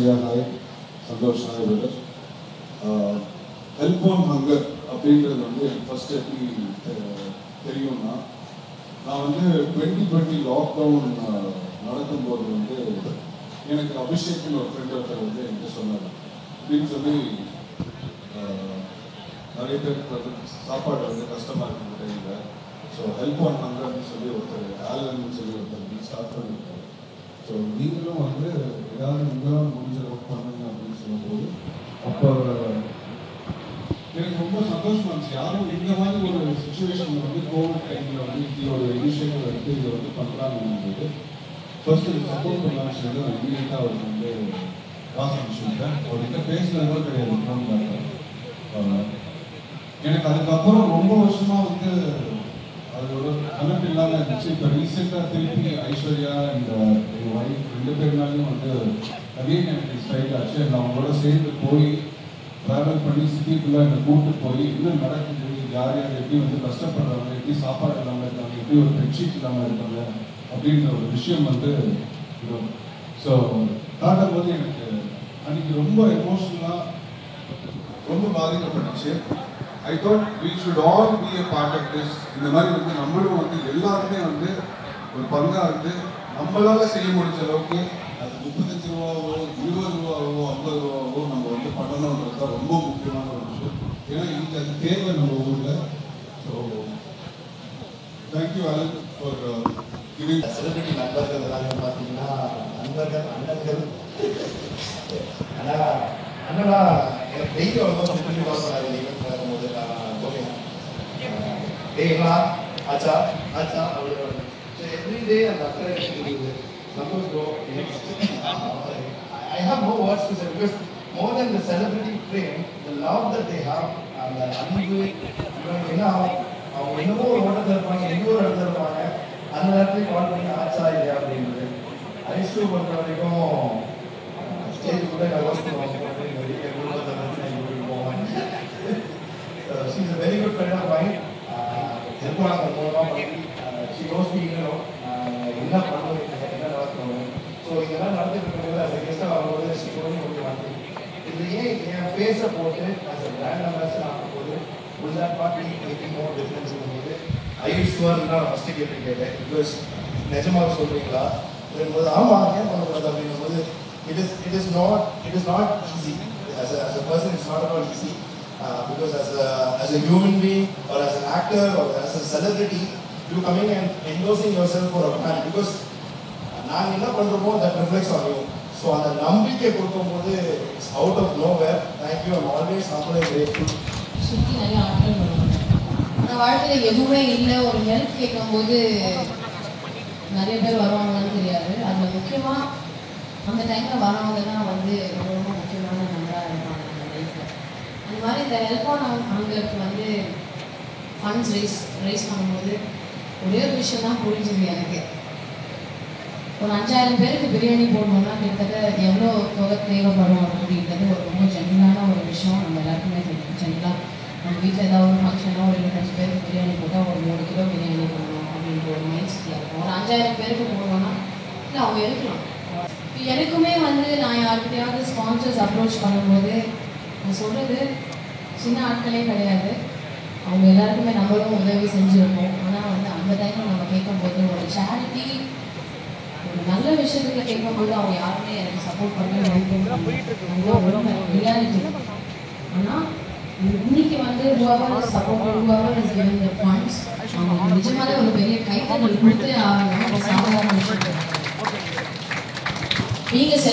Aishwarya hi, Santosh hi brother. Help on hunger அப்படின்றது வந்து எனக்கு ஃபர்ஸ்ட் எப்படி தெரியும்னா, நான் வந்து 2020 லாக்டவுன் நடக்கும்போது வந்து எனக்கு அபிஷேக்னு ஒரு ஃப்ரெண்ட் ஒருத்தர் வந்து என்கிட்ட சொன்னார். அப்படின்னு சொல்லி நிறைய பேருக்கு வந்து சாப்பாடு வந்து கஷ்டமாக இருக்குது டைமில். ஸோ ஹெல்ப் ஆன் ஹங்கர்னு சொல்லி ஒருத்தர் ஆலன்னு சொல்லி ஒருத்தர் ஸ்டார்ட் பண்ணியிருக்காரு. ஸோ நீங்களும் வந்து ஏதாவது உங்களால் முடிஞ்ச ஒர்க் பண்ணுங்க அப்படின்னு சொல்லும்போது அப்போ எனக்கு ரொம்ப சந்தோஷமா இருந்துச்சு. யாரும் இந்த மாதிரி ஒரு சுச்சுவேஷனில் வந்து கோவிட் டைமில் வந்து இதோட இனிஷியேட்டிவ் எடுத்து இதை வந்து பண்ணுறாங்கன்னும்போது ஃபர்ஸ்ட் இது சப்போர்ட் பண்ணலாம்னு சொல்லிட்டு நான் இமீடியட்டாக அவருக்கு வந்து காசு அனுப்பிச்சுட்டேன். அவர்கிட்ட பேசினது கூட கிடையாது ஃபோன் பார்த்தேன். எனக்கு அதுக்கப்புறம் ரொம்ப வருஷமாக வந்து அதோட கனெக்ட் இல்லாமல் இருந்துச்சு. இப்போ ரீசெண்டாக திருப்பி ஐஸ்வர்யா அண்ட் எங்கள் ஒய்ஃப் 2 பேர்னாலையும் வந்து அகைன் எனக்கு ஸ்ட்ரைக் ஆச்சு. நான் அவங்களோட சேர்ந்து போய் ட்ராவல் பண்ணி சிட்டி ஃபுல்லாக என்னை கூப்பிட்டு போய் இன்னும் நடக்குது, யார் யார் எப்படி வந்து கஷ்டப்படுறாங்க, எப்படி சாப்பாடு இல்லாமல் இருக்காங்க, எப்படி ஒரு பெட்ஷீட் இல்லாமல் இருக்காங்க அப்படின்ற ஒரு விஷயம் வந்து ஸோ காட்டும் போது எனக்கு அன்றைக்கி ரொம்ப எமோஷ்னலாக ரொம்ப பாதிக்கப்பட்டுச்சு. I thought we should all be a part of this. இந்த மாதிரி வந்து நம்மளும் வந்து எல்லாருமே வந்து ஒரு பங்காக வந்து நம்மளால் செய்ய முடிஞ்ச அளவுக்கு அது 35 ரூபாவோ 20 ரூபாவோ 50 ரூபாவோ நம்ம வந்து பண்ணணுன்றது தான் ரொம்ப முக்கியமான ஒரு விஷயம். ஏன்னா இன்னைக்கு அது தேவை நம்ம ஊரில். So thank you Alan for giving. Celebrity நண்பர்கள் எல்லாமே பார்த்தீங்கன்னா நண்பர்கள் அண்ணன்கள். ஆனால் அண்ணனா எனக்கு டெய்லி அவ்வளோ சொல்லி பார்ப்பேன். ஈவெண்ட் வரும்போது நான் போவேன், டேங்களா ஆச்சா ஆச்சா அப்படின்னு. ஸோ எவ்ரிடே அந்த அக்கறை இருக்குது. Santosh bro, I have no words to say because more than the celebrity frame, the love that they have, அந்த அன்பு ஏன்னா அவங்க என்னமோ ஒரு ஓட்டத்தில் இருப்பாங்க, எங்கோ ஒரு இடத்துல இருப்பாங்க, அந்த நேரத்துலேயும் கால் பண்ணி ஆச்சா இல்லையா அப்படின்றது. ஐஸ்வர்யா பொறுத்த வரைக்கும் ஸ்டேஜ் கூட நான் யோசிச்சு she's a very good friend of mine. ஹெல்ப்பாக மூலமாக பண்ணி she knows me, என்ன பண்ணுவோம் என்ன நடக்கணும். ஸோ இதெல்லாம் நடந்துட்டு இருக்கிறது அந்த கெஸ்ட்டாக வரும்போது she told me okay வந்து இது ஏன் என் ஃபேஸை போட்டு as a brand ambassador ஆகும்போது will that part be making more difference போது ஐஸ்வர்யா நான் ஃபஸ்ட்டு கேட்டேன். பிகாஸ் நிஜமாக சொல்கிறீங்களா அப்படிங்கும்போது ஆமாம் ஏன் பண்ணக்கூடாது அப்படிங்கும்போது it is not easy. As a person it's not at all easy. Because as a human being or as an actor or as a celebrity, you coming and endorsing yourself for a brand because நான் என்ன பண்ணுறோமோ that reflects on you. So அந்த நம்பிக்கை கொடுக்கும்போது it's out of nowhere. Thank you, I'm always humble grateful. சுற்றி நிறைய ஆட்கள் வருவாங்க. ஆனால் வாழ்க்கையில் எதுவுமே இல்லை, ஒரு ஹெல்ப் கேட்கும்போது நிறைய பேர் வருவாங்கன்னு தெரியாது. அதில் முக்கியமாக அந்த டைமில் வரவங்க தான் வந்து ரொம்ப ரொம்ப முக்கியமான நம்பராக இருப்பாங்க நம்ம லைஃப்பில். அந்த மாதிரி இந்த ஹெல்ப் ஆன் ஹங்கருக்கு வந்து ஃபண்ட்ஸ் ரைஸ் பண்ணும்போது ஒரே ஒரு விஷயம் தான் புரிஞ்சுது எனக்கு. ஒரு 5000 பேருக்கு பிரியாணி போடணும்னா கிட்டத்தட்ட எவ்வளோ தொகை தேவைப்படும் அப்படின்றது ஒரு ரொம்ப ஜென்ரலான ஒரு விஷயம். நம்ம எல்லாருக்குமே தெரியும். ஜென்ரலாக நம்ம வீட்டில் ஏதாவது ஒரு ஃபங்க்ஷனோ ஒரு 25 பேருக்கு பிரியாணி போட்டால் ஒரு 3 கிலோ பிரியாணி பண்ணணும் அப்படின்ற ஒரு மைண்ட் செட்டில் இருக்கும். ஒரு 5000 பேருக்கு போடணும்னா இல்லை அவங்க எடுக்கலாம். எனக்குமே வந்து நான் யார்கிட்டையாவது ஸ்பான்சர்ஸ் அப்ரோச் பண்ணும்போது நான் சொல்கிறது சின்ன ஆட்களே கிடையாது. அவங்க எல்லாருக்குமே நம்மளும் உதவி செஞ்சுருக்கோம். ஆனால் வந்து அந்த டைமில் நம்ம கேட்கும்போது ஒரு சேரிட்டி ஒரு நல்ல விஷயத்துக்கு கேட்கும்போது அவங்க யாருமே எனக்கு சப்போர்ட் பண்ண ரியாலிட்டி. ஆனால் இன்னைக்கு வந்து ஃபண்ட்ஸ் அவங்க நிஜமாலே ஒரு பெரிய கைத்தறி கொடுத்து சாதாரண விஷயம். நீங்கள்